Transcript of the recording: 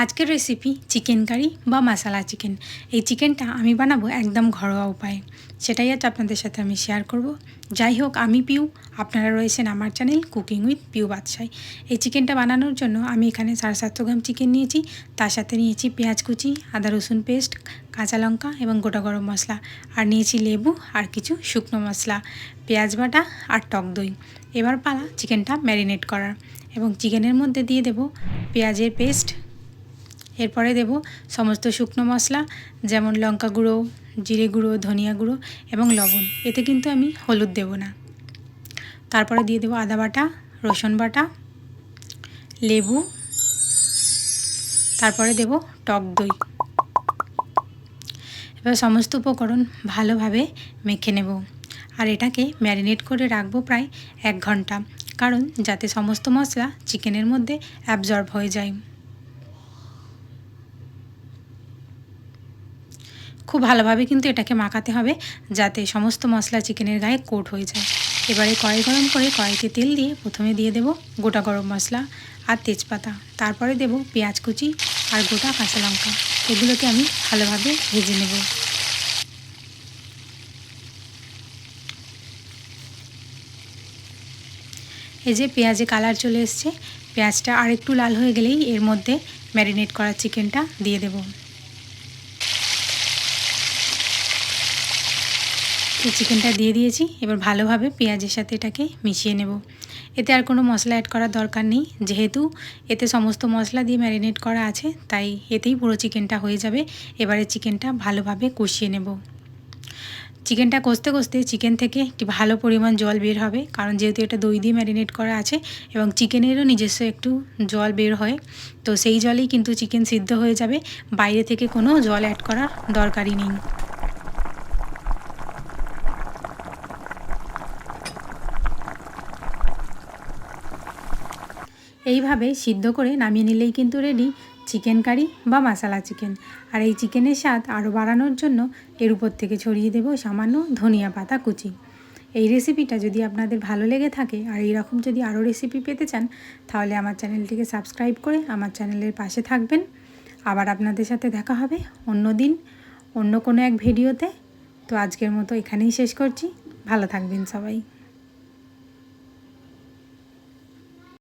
আজকের recipe chicken curry বা মশলা chicken. এই চিকেনটা আমি বানাবো একদম ঘরোয়া উপায়ে, সেটাই আজ আপনাদের সাথে আমি শেয়ার করব। যাই হোক, আমি পিউ, আপনারা রয়েছেন আমার চ্যানেল কুকিং উইথ পিউ বাদশাই। এই চিকেনটা বানানোর জন্য আমি এখানে 750 গ্রাম চিকেন নিয়েছি। তার সাথে নিয়েছি পেঁয়াজ কুচি, আদা রসুন পেস্ট, কাঁচা লঙ্কা এবং গোটা গরম মশলা, আর নিয়েছি লেবু আর কিছু শুকনো মশলা, পেঁয়াজ বাটা আর টক দই। এবার পালা চিকেনটা ম্যারিনেট করার, এবং চিকেনের মধ্যে দিয়ে দেব পেঁয়াজের পেস্ট। এরপরে দেব সমস্ত শুকনো মশলা, যেমন লঙ্কা গুঁড়ো, জিরে গুঁড়ো, ধনিয়া গুঁড়ো এবং লবণ। এতে কিন্তু আমি হলুদ দেব না। তারপরে দিয়ে দেব আদা বাটা, রসুন বাটা, লেবু, তারপরে দেব টক দই। এবার সমস্ত উপকরণ ভালোভাবে মেখে নেব, আর এটাকে ম্যারিনেট করে রাখবো প্রায় 1 ঘন্টা, কারণ যাতে সমস্ত মশলা চিকেনের মধ্যে অ্যাবজর্ব হয়ে যায়। খুব ভালোভাবে কিন্তু এটাকে মাখাতে হবে, যাতে সমস্ত মশলা চিকেনের গায়ে কোট হয়ে যায়। এবারে কড়াই গরম করে কড়াইতে তেল দিয়ে প্রথমে দিয়ে দেব গোটা গরম মশলা আর তেজপাতা, তারপরে দেব পেঁয়াজ কুচি আর গোটা কাঁচা লঙ্কা। এগুলোকে আমি ভালোভাবে ভেজে নেব। এই যে পেঁয়াজে কালার চলে এসছে, পেঁয়াজটা আর একটু লাল হয়ে গেলেই এর মধ্যে ম্যারিনেট করা চিকেনটা দিয়ে দেব। এই চিকেনটা দিয়ে দিয়েছি, এবার ভালোভাবে পেঁয়াজের সাথে এটাকে মিশিয়ে নেব। এতে আর কোনো মশলা অ্যাড করার দরকার নেই, যেহেতু এতে সমস্ত মশলা দিয়ে ম্যারিনেট করা আছে, তাই এতেই পুরো চিকেনটা হয়ে যাবে। এবারে চিকেনটা ভালোভাবে কষিয়ে নেব। চিকেনটা কষতে কষতে চিকেন থেকে একটি ভালো পরিমাণ জল বের হবে, কারণ যেহেতু এটা দই দিয়ে ম্যারিনেট করা আছে এবং চিকেনেরও নিজস্ব একটু জল বের হয়, তো সেই জলেই কিন্তু চিকেন সিদ্ধ হয়ে যাবে। বাইরে থেকে কোনো জল অ্যাড করার দরকারই নেই। এইভাবে সিদ্ধ করে নামিয়ে নিলেই কিন্তু রেডি চিকেন কারি বা মশলা চিকেন। আর এই চিকেনের স্বাদ আরও বাড়ানোর জন্য এর উপর থেকে ছড়িয়ে দেব সামান্য ধনিয়া পাতা কুচি। এই রেসিপিটা যদি আপনাদের ভালো লেগে থাকে আর এইরকম যদি আরও রেসিপি পেতে চান, তাহলে আমার চ্যানেলটিকে সাবস্ক্রাইব করে আমার চ্যানেলের পাশে থাকবেন। আবার আপনাদের সাথে দেখা হবে অন্য দিন অন্য কোনো এক ভিডিওতে। তো আজকের মতো এখানেই শেষ করছি। ভালো থাকবেন সবাই।